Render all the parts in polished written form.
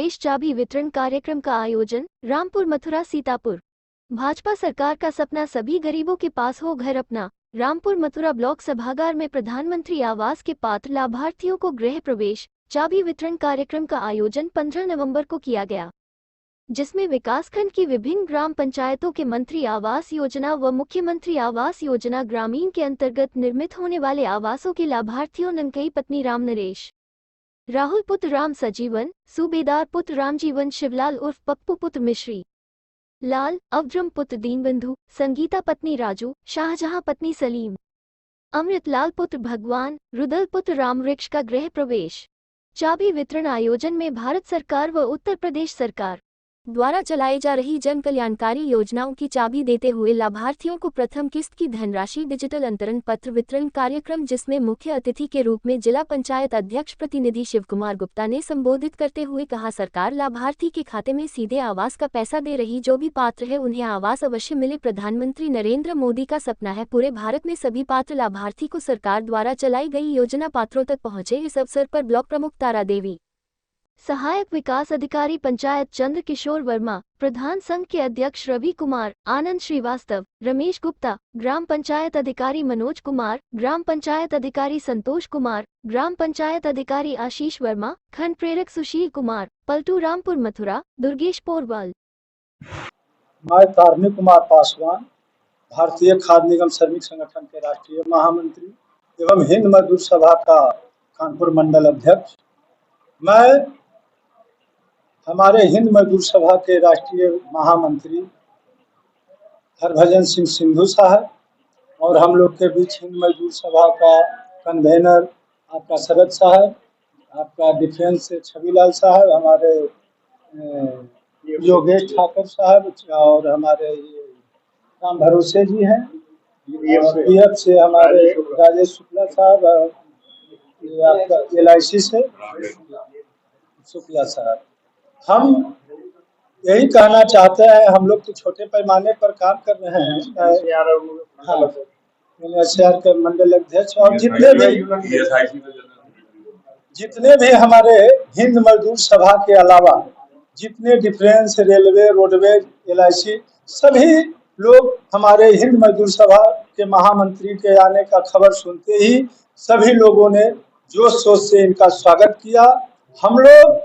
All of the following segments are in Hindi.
प्रवेश चाबी वितरण कार्यक्रम का आयोजन रामपुर मथुरा सीतापुर। भाजपा सरकार का सपना सभी गरीबों के पास हो घर अपना। रामपुर मथुरा ब्लॉक सभागार में प्रधानमंत्री आवास के पात्र लाभार्थियों को गृह प्रवेश चाबी वितरण कार्यक्रम का आयोजन 15 नवंबर को किया गया, जिसमें विकासखंड की विभिन्न ग्राम पंचायतों के मंत्री आवास योजना व मुख्यमंत्री आवास योजना ग्रामीण के अंतर्गत निर्मित होने वाले आवासों के लाभार्थियों ननकई पत्नी राम नरेश, राहुल पुत्र राम सजीवन, सूबेदार पुत्र रामजीवन, शिवलाल उर्फ पप्पू पुत्र मिश्री लाल, अवड्रम पुत्र दीनबंधु, संगीता पत्नी राजू, शाहजहां पत्नी सलीम, अमृतलाल पुत्र भगवान, रुदल पुत्र रामवृक्ष का गृह प्रवेश चाबी वितरण आयोजन में भारत सरकार व उत्तर प्रदेश सरकार द्वारा चलाई जा रही जन कल्याणकारी योजनाओं की चाबी देते हुए लाभार्थियों को प्रथम किस्त की धनराशि डिजिटल अंतरण पत्र वितरण कार्यक्रम, जिसमें मुख्य अतिथि के रूप में जिला पंचायत अध्यक्ष प्रतिनिधि शिव कुमार गुप्ता ने संबोधित करते हुए कहा, सरकार लाभार्थी के खाते में सीधे आवास का पैसा दे रही, जो भी पात्र है उन्हें आवास अवश्य मिले। प्रधानमंत्री नरेंद्र मोदी का सपना है पूरे भारत में सभी पात्र लाभार्थी को सरकार द्वारा चलाई गई योजना पात्रों तक पहुँचे। इस अवसर पर ब्लॉक प्रमुख तारा देवी, सहायक विकास अधिकारी पंचायत चंद्र किशोर वर्मा, प्रधान संघ के अध्यक्ष रवि कुमार, आनंद श्रीवास्तव, रमेश गुप्ता, ग्राम पंचायत अधिकारी मनोज कुमार, ग्राम पंचायत अधिकारी संतोष कुमार, ग्राम पंचायत अधिकारी आशीष वर्मा, खंड प्रेरक सुशील कुमार, पलटू रामपुर मथुरा, दुर्गेश पोरवाल। मैं तारणी कुमार पासवान, भारतीय खाद्य निगम श्रमिक संगठन के राष्ट्रीय महामंत्री एवं हिंद मजदूर सभा का कानपुर मंडल अध्यक्ष। मैं हमारे हिंद मजदूर सभा के राष्ट्रीय महामंत्री हरभजन सिंह सिंधु साहब और हम लोग के बीच हिंद मजदूर सभा का कन्वेनर आपका शरद साहब, आपका डिफेंस से छविलाल साहब, हमारे योगेश ठाकुर साहब और हमारे राम भरोसे जी हैं, पीएफ से हमारे राजेश शुक्ला साहब, आपका LIC से शुक्ला साहब। हम यही कहना चाहते हैं, हम लोग तो छोटे पैमाने पर काम कर रहे हैं। हाँ, SR के मंडल अध्यक्ष और जितने भी हमारे हिंद मजदूर सभा के अलावा जितने डिफेंस, रेलवे, रोडवेज, LIC सभी लोग हमारे हिंद मजदूर सभा के महामंत्री के आने का खबर सुनते ही सभी लोगों ने जोश शोश से इनका स्वागत किया। हम लोग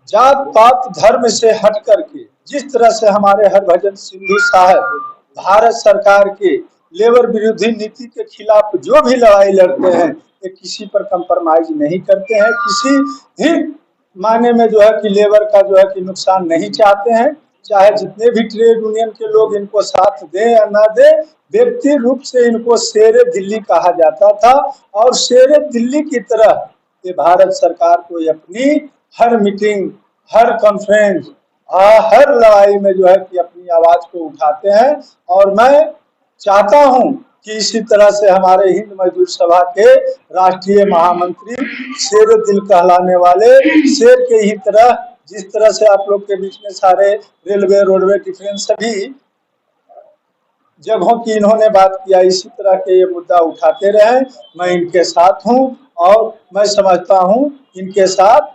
जात पात धर्म से हट करके जिस तरह से हमारे हरभजन सिंधु साहब भारत सरकार के लेबर विरोधी नीति के खिलाफ जो भी लड़ाई लड़ते हैं, ये किसी पर कंप्रोमाइज नहीं करते हैं, किसी भी मायने में जो है कि लेबर का जो है कि नुकसान नहीं चाहते हैं। चाहे जितने भी ट्रेड यूनियन के लोग इनको साथ दें या ना दें, व्यक्ति रूप से इनको शेरे दिल्ली कहा जाता था और शेरे दिल्ली की तरह ये भारत सरकार को अपनी हर मीटिंग, हर कॉन्फ्रेंस, हर लड़ाई में जो है कि अपनी आवाज को उठाते हैं। और मैं चाहता हूं कि इसी तरह से हमारे हिंद मजदूर सभा के राष्ट्रीय महामंत्री शेर दिल कहलाने वाले शेर के ही तरह, जिस तरह से आप लोग के बीच में सारे रेलवे, रोडवे, डिफेंस सभी जगहों की इन्होंने बात किया, इसी तरह के ये मुद्दा उठाते रहे। मैं इनके साथ हूं और मैं समझता हूं इनके साथ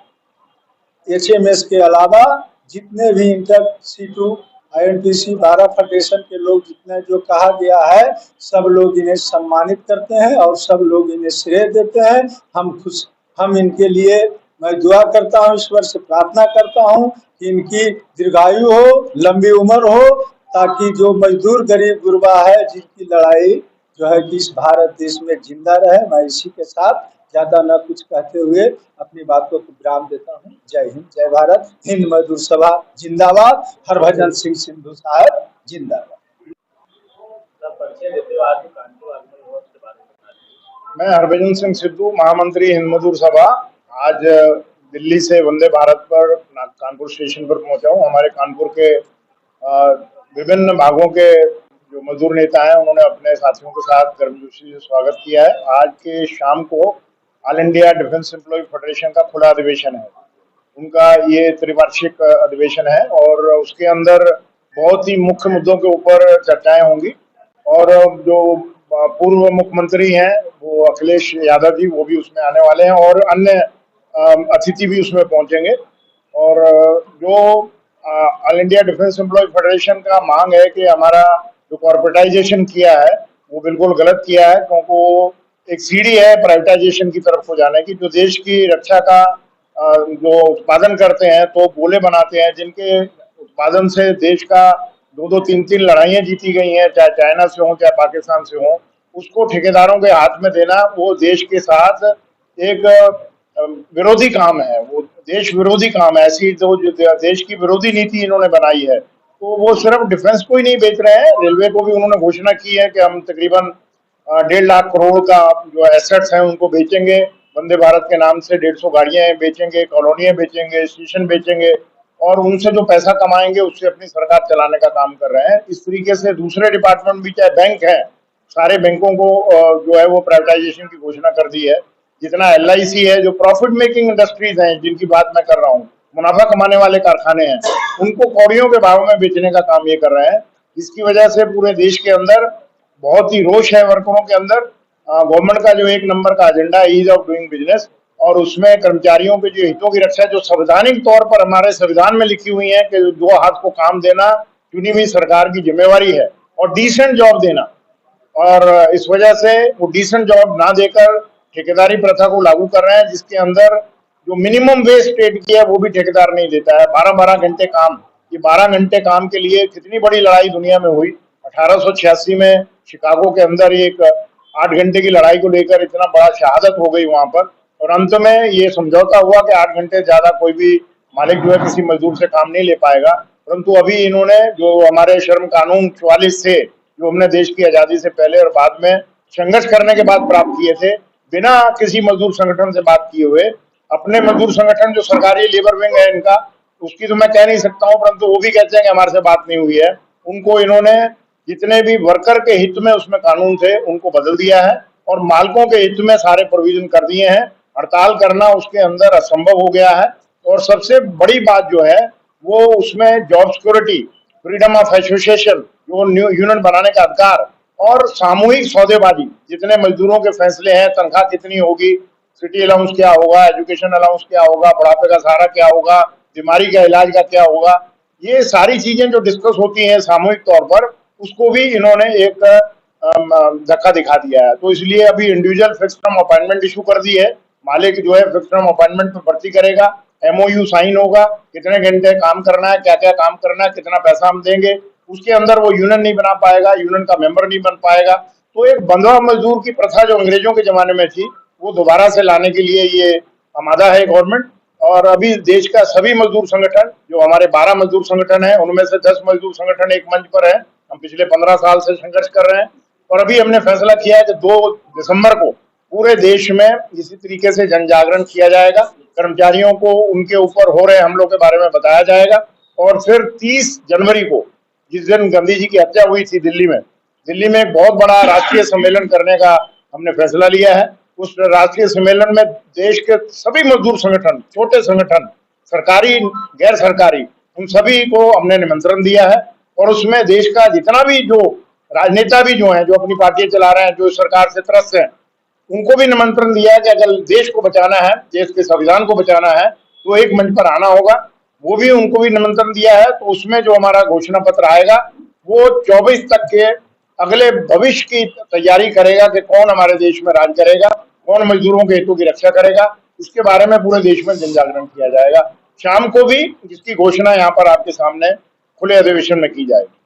HMS के अलावा जितने भी इंटर C2 INTC 12 फेडरेशन के लोग, जितने जो कहा गया है, सब लोग इन्हें सम्मानित करते हैं और सब लोग इन्हें श्रेय देते हैं। हम इनके लिए मैं दुआ करता हूं, ईश्वर से प्रार्थना करता हूं कि इनकी दीर्घायु हो, लंबी उम्र हो, ताकि जो मजदूर गरीब गुरबा है जिनकी लड़ाई जो है कि इस भारत देश में जिंदा रहे। मैं इसी के साथ ज्यादा न कुछ कहते हुए अपनी बातों को विराम देता हूँ। जय हिंद, जय भारत, हिंद मजदूर सभा जिंदाबाद, हरभजन सिंह सिंधु साहब जिंदाबाद। मैं हरभजन सिंह सिद्धू, महामंत्री हिंद मजदूर सभा, आज दिल्ली से वंदे भारत पर कानपुर स्टेशन पर पहुंचा हूं। हमारे कानपुर के विभिन्न भागों के जो मजदूर नेता हैं, उन्होंने अपने साथियों के साथ गर्मजोशी से स्वागत किया है। आज के शाम को all India defence employee federation का खुला अधिवेशन है, उनका ये त्रिवार्षिक अधिवेशन है और उसके अंदर बहुत ही मुख्य मुद्दों के ऊपर चर्चाएं होंगी। और जो पूर्व मुख्यमंत्री हैं वो अखिलेश यादव जी, वो भी उसमें आने वाले हैं और अन्य अतिथि भी उसमें पहुंचेंगे। और जो all India defence employee federation का मांग है कि हमारा जो कॉर्पोरेटाइजेशन किया है वो बिल्कुल गलत किया है, क्योंकि वो एक सीढ़ी है प्राइवेटाइजेशन की तरफ को जाने की। जो देश की रक्षा का जो उत्पादन करते हैं, तो गोले बनाते हैं, जिनके उत्पादन से देश का दो दो तीन तीन लड़ाइयां जीती गई हैं, चाहे चाइना से हो चाहे पाकिस्तान से हो, उसको ठेकेदारों के हाथ में देना वो देश के साथ एक विरोधी काम है, वो देश विरोधी काम है। ऐसी जो देश की विरोधी नीति इन्होंने बनाई है, तो वो सिर्फ डिफेंस को ही नहीं बेच रहे हैं, रेलवे को भी उन्होंने घोषणा की है कि हम तकरीबन 1.5 लाख करोड़ का जो एसेट्स हैं उनको बेचेंगे, वंदे भारत के नाम से 150 गाड़ियां बेचेंगे, कॉलोनियां बेचेंगे, स्टेशन बेचेंगे, और उनसे जो पैसा कमाएंगे उससे अपनी सरकार चलाने का काम कर रहे हैं। इस तरीके से दूसरे डिपार्टमेंट भी, चाहे बैंक है, सारे बैंकों को जो है वो प्राइवेटाइजेशन की घोषणा कर दी है। जितना LIC है, जो प्रॉफिट मेकिंग इंडस्ट्रीज हैं जिनकी बात मैं कर रहा हूँ, मुनाफा कमाने वाले कारखाने हैं, उनको कौड़ियों के भाव में बेचने का काम ये कर रहे हैं। इसकी वजह से पूरे देश के अंदर बहुत ही रोष है वर्करों के अंदर। गवर्नमेंट का जो 1 नंबर का एजेंडा है, ईज ऑफ डूइंग बिजनेस, और उसमें कर्मचारियों के जो हितों की रक्षा जो संवैधानिक तौर पर हमारे संविधान में लिखी हुई है कि 2 हाथ को काम देना चुनी हुई सरकार की जिम्मेवारी है, और डिसेंट जॉब देना, और इस वजह से वो डिसेंट जॉब ना देकर ठेकेदारी प्रथा को लागू कर रहे हैं, जिसके अंदर जो मिनिमम वेज स्टेट की है वो भी ठेकेदार नहीं देता है। 12-12 घंटे काम, ये 12 घंटे काम के लिए कितनी बड़ी लड़ाई दुनिया में हुई। 1886 में शिकागो के अंदर एक 8 घंटे की लड़ाई को लेकर इतना बड़ा शहादत हो गई वहां पर, और अंत में ये समझौता हुआ कि 8 घंटे ज्यादा कोई भी मालिक जो है किसी मजदूर से काम नहीं ले पाएगा। परंतु अभी इन्होंने जो हमारे श्रम कानून 44 थे, जो हमने देश की आजादी से पहले और बाद में संघर्ष करने के बाद प्राप्त किए थे, बिना किसी मजदूर संगठन से बात किए हुए, अपने मजदूर संगठन जो सरकारी लेबर विंग है इनका, उसकी तो मैं कह नहीं सकता हूँ, परंतु वो भी कहते हैं कि हमारे से बात नहीं हुई है। उनको इन्होंने जितने भी वर्कर के हित में उसमें कानून थे उनको बदल दिया है, और मालिकों के हित में सारे प्रोविजन कर दिए हैं। हड़ताल करना उसके अंदर असंभव हो गया है, और सबसे बड़ी बात जो है वो उसमें job security, freedom of association, जो यूनियन बनाने का अधिकार, और सामूहिक सौदेबाजी, जितने मजदूरों के फैसले हैं, तनख्वाह कितनी होगी, सिटी अलाउंस क्या होगा, एजुकेशन अलाउंस क्या होगा, बुढ़ापे का सहारा क्या होगा, बीमारी का इलाज का क्या होगा, ये सारी चीजें जो डिस्कस होती हैं सामूहिक तौर पर, उसको भी इन्होंने एक धक्का दिखा दिया है। तो इसलिए अभी individual fixed term appointment issue कर दी है। मालिक जो है फिक्स्ड टर्म अपॉइंटमेंट पर भर्ती करेगा, MOU साइन होगा, कितने घंटे काम करना है, क्या क्या काम करना है, कितना पैसा हम देंगे, उसके अंदर वो यूनियन नहीं बना पाएगा, यूनियन का मेंबर नहीं बन पाएगा। तो एक बंधुआ मजदूर की प्रथा जो अंग्रेजों के जमाने में थी, वो दोबारा से लाने के लिए ये आमादा है गवर्नमेंट। और अभी देश का सभी मजदूर संगठन, जो हमारे 12 मजदूर संगठन है, उनमें से 10 मजदूर संगठन एक मंच पर है। हम पिछले 15 साल से संघर्ष कर रहे हैं, और अभी हमने फैसला किया है कि 2 दिसंबर को पूरे देश में इसी तरीके से जन जागरण किया जाएगा। कर्मचारियों को उनके ऊपर हो रहे हमलों के बारे में बताया जाएगा, और फिर 30 जनवरी को, जिस दिन गांधी जी की हत्या हुई थी दिल्ली में एक बहुत बड़ा राष्ट्रीय सम्मेलन करने का हमने फैसला लिया है। उस राष्ट्रीय सम्मेलन में देश के सभी मजदूर संगठन, छोटे संगठन, सरकारी गैर सरकारी, उन सभी को हमने निमंत्रण दिया है। और उसमें देश का जितना भी जो राजनेता भी जो हैं, जो अपनी पार्टियां चला रहे हैं, जो सरकार से त्रस्त हैं, उनको भी निमंत्रण दिया है कि अगर देश को बचाना है, देश के संविधान को बचाना है, तो एक मंच पर आना होगा। वो भी उनको भी निमंत्रण दिया है। तो उसमें जो हमारा घोषणा पत्र आएगा वो 24 तक के अगले भविष्य की तैयारी करेगा कि कौन हमारे देश में राज करेगा, कौन मजदूरों के हितों की रक्षा करेगा। इसके बारे में पूरे देश में जन जागरण किया जाएगा। शाम को भी इसकी घोषणा यहाँ पर आपके सामने खुले अधिवेशन में की जाएगी।